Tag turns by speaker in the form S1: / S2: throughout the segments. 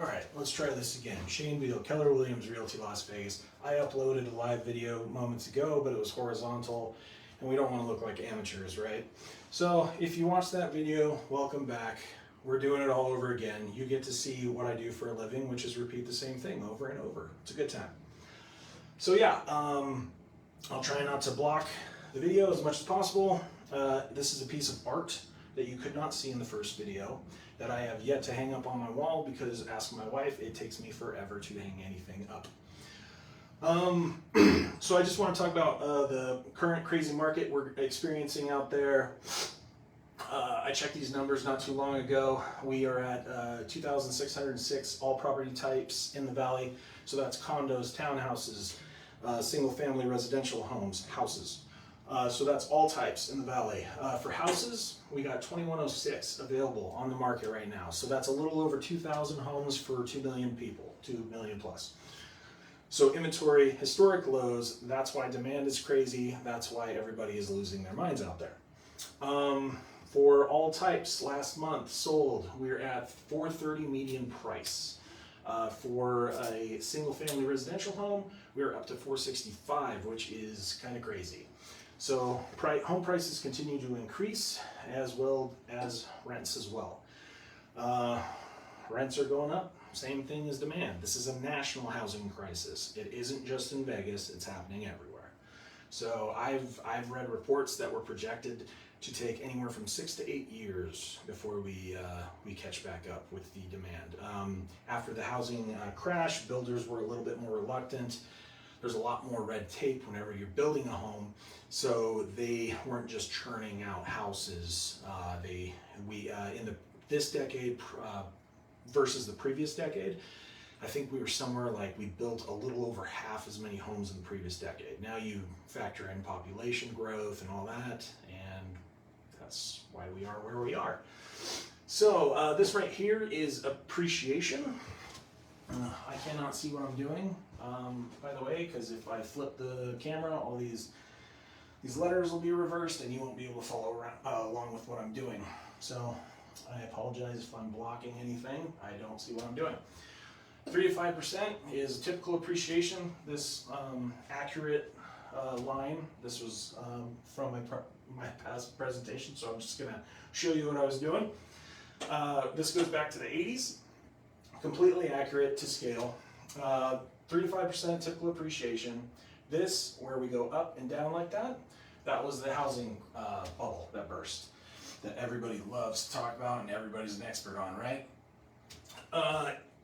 S1: All right, let's try this again. Shane Beall, Keller Williams Realty, Las Vegas. I uploaded a live video moments ago, but it was horizontal, and we don't want to look like amateurs, right? So if you watched that video, welcome back. We're doing it all over again. You get to see what I do for a living, which is repeat the same thing over and over. It's a good time. So yeah, I'll try not to block the video as much as possible. This is a piece of art that you could not see in the first video that I have yet to hang up on my wall because, ask my wife, it takes me forever to hang anything up. So I just want to talk about the current crazy market we're experiencing out there. I checked these numbers not too long ago. We are at 2,606 all property types in the valley. So that's condos, townhouses, single-family residential homes, houses. So that's all types in the valley. For houses, we got 2106 available on the market right now. So that's a little over 2,000 homes for 2 million people, 2 million plus. So inventory, historic lows. That's why demand is crazy. That's why everybody is losing their minds out there. For all types, last month sold, we're at $430 median price. For a single-family residential home, we're up to $465, which is kind of crazy. So home prices continue to increase, as well as rents as well. Rents are going up, same thing as demand. This is a national housing crisis. It isn't just in Vegas, it's happening everywhere. So I've read reports that were projected to take anywhere from 6 to 8 years before we catch back up with the demand. After the housing crash, builders were a little bit more reluctant. There's a lot more red tape whenever you're building a home, so they weren't just churning out houses. This decade versus the previous decade, I think we were somewhere like we built a little over half as many homes in the previous decade. Now you factor in population growth and all that, and that's why we are where we are. So this right here is appreciation. I cannot see what I'm doing, by the way, because if I flip the camera, all these letters will be reversed and you won't be able to follow around, along with what I'm doing. So I apologize if I'm blocking anything. I don't see what I'm doing. 3 to 5% is typical appreciation. This accurate line, this was from my past presentation, so I'm just going to show you what I was doing. This goes back to the 80s. Completely accurate to scale. 3 to 5% typical appreciation. This, where we go up and down like that, that was the housing bubble that burst, that everybody loves to talk about and everybody's an expert on, right?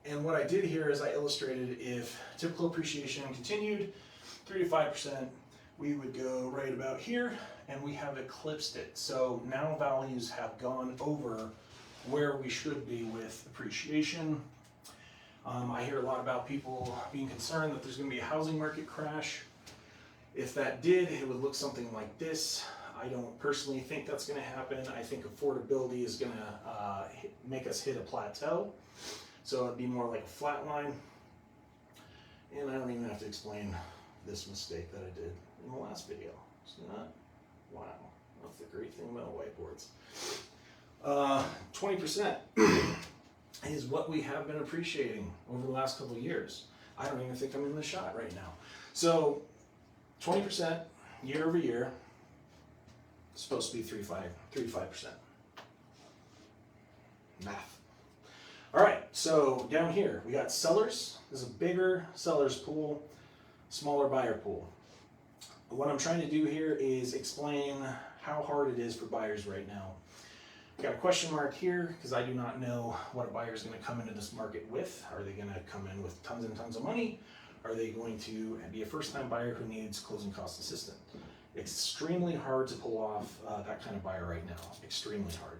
S1: And what I did here is I illustrated if typical appreciation continued 3 to 5%, we would go right about here, and we have eclipsed it. So now values have gone over where we should be with appreciation. I hear a lot about people being concerned that there's going to be a housing market crash. If that did, it would look something like this. I don't personally think that's going to happen. I think affordability is going to make us hit a plateau. So it'd be more like a flat line. And I don't even have to explain this mistake that I did in the last video. See that? Wow, that's the great thing about whiteboards. 20%. is what we have been appreciating over the last couple of years. I don't even think I'm in the shot right now. So 20% year over year, supposed to be 3.5%. Math. All right, so down here we got sellers. There's a bigger sellers pool, smaller buyer pool. What I'm trying to do here is explain how hard it is for buyers right now. Got a question mark here because I do not know what a buyer is going to come into this market with. Are they going to come in with tons and tons of money? Are they going to be a first-time buyer who needs closing cost assistance? Extremely hard to pull off that kind of buyer right now. Extremely hard.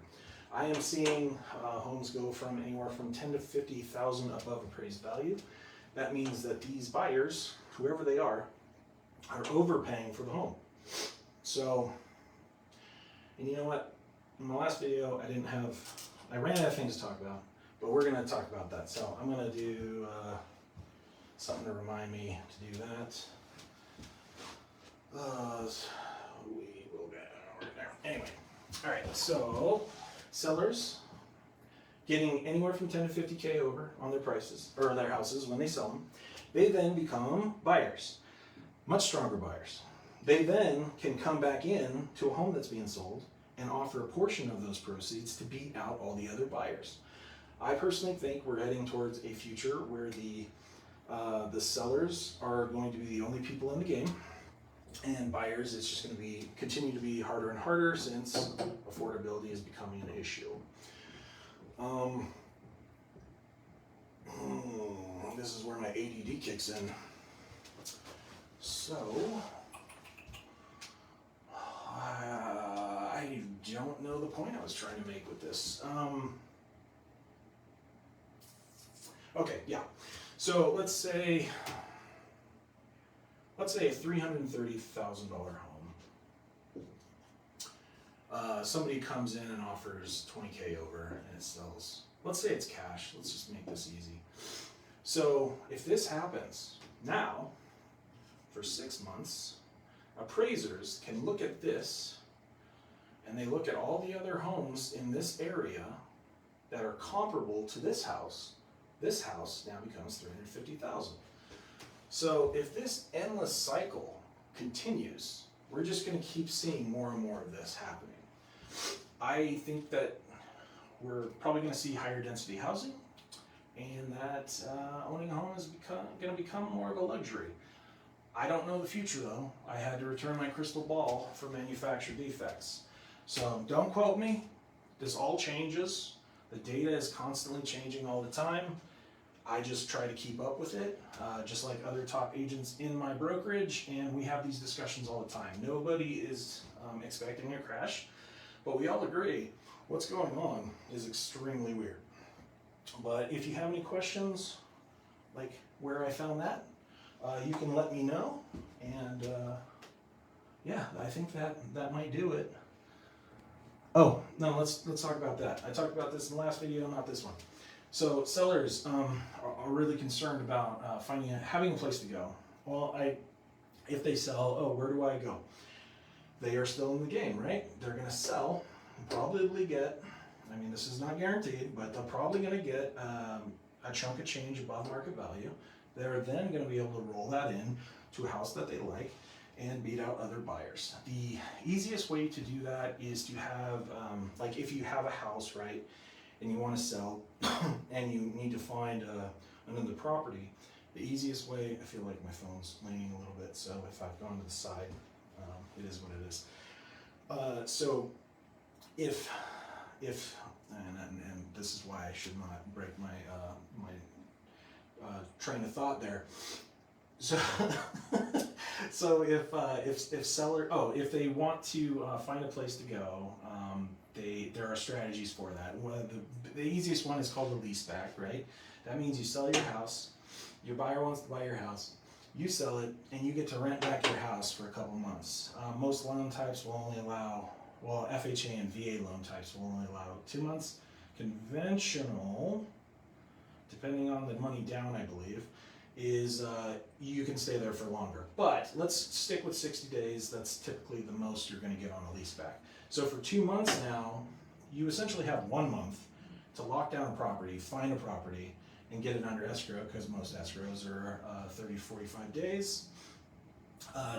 S1: I am seeing homes go from anywhere from 10 to 50,000 above appraised value. That means that these buyers, whoever they are overpaying for the home. So, and you know what? In the last video, I ran out of things to talk about, but we're going to talk about that. So I'm going to do something to remind me to do that. We will get over there. Anyway, all right, so sellers, getting anywhere from 10 to 50K over on their prices, or their houses when they sell them. They then become buyers, much stronger buyers. They then can come back in to a home that's being sold and offer a portion of those proceeds to beat out all the other buyers. I personally think we're heading towards a future where the sellers are going to be the only people in the game, and buyers, it's just going to be continue to be harder and harder since affordability is becoming an issue. This is where my ADD kicks in. So, I don't know the point I was trying to make with this. Okay, yeah. So let's say a $330,000 home. Somebody comes in and offers 20K over and it sells. Let's say it's cash. Let's just make this easy. So if this happens now, for 6 months, appraisers can look at this and they look at all the other homes in this area that are comparable to this house. This house now becomes $350,000. So if this endless cycle continues, we're just going to keep seeing more and more of this happening. I think that we're probably going to see higher density housing, and that owning a home is going to become more of a luxury. I don't know the future though. I had to return my crystal ball for manufactured defects. So don't quote me. This all changes. The data is constantly changing all the time. I just try to keep up with it, just like other top agents in my brokerage, and we have these discussions all the time. Nobody is expecting a crash, but we all agree what's going on is extremely weird. But if you have any questions, like where I found that, you can let me know, and yeah, I think that might do it. Oh, no, let's talk about that. I talked about this in the last video, not this one. So sellers are really concerned about having a place to go. Well, if they sell, where do I go? They are still in the game, right? They're going to sell, probably get, I mean, this is not guaranteed, but they're probably going to get a chunk of change above market value. They're then going to be able to roll that in to a house that they like and beat out other buyers. The easiest way to do that is to have, like if you have a house, right, and you want to sell and you need to find another property, the easiest way, I feel like my phone's leaning a little bit, so if I've gone to the side, it is what it is. So if and this is why I should not break my train of thought there. So if they want to find a place to go, there are strategies for that. The easiest one is called the leaseback, right? That means you sell your house, your buyer wants to buy your house, you sell it, and you get to rent back your house for a couple months. Most loan types will only allow, well, FHA and VA loan types will only allow 2 months. Conventional, depending on the money down, I believe, is you can stay there for longer. But let's stick with 60 days. That's typically the most you're going to get on a leaseback. So for 2 months now, you essentially have 1 month to lock down a property, find a property, and get it under escrow, because most escrows are 30 to 45 days.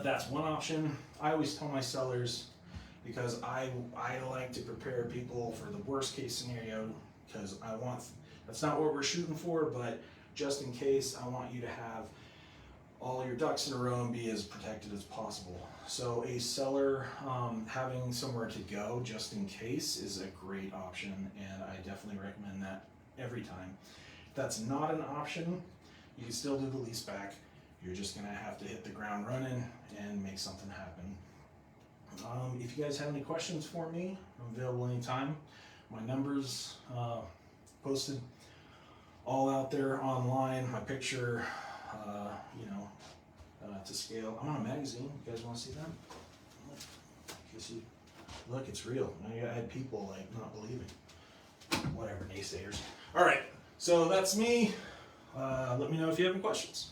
S1: That's one option. I always tell my sellers, because I like to prepare people for the worst case scenario, because that's not what we're shooting for, but just in case, I want you to have all your ducks in a row and be as protected as possible. So a seller having somewhere to go just in case is a great option, and I definitely recommend that every time. If that's not an option, you can still do the leaseback. You're just gonna have to hit the ground running and make something happen. If you guys have any questions for me, I'm available anytime. My number's posted all out there online. My picture, to scale. I'm on a magazine. You guys want to see that? Look, it's real. I had people like not believing. Whatever, naysayers. All right, so that's me. Let me know if you have any questions.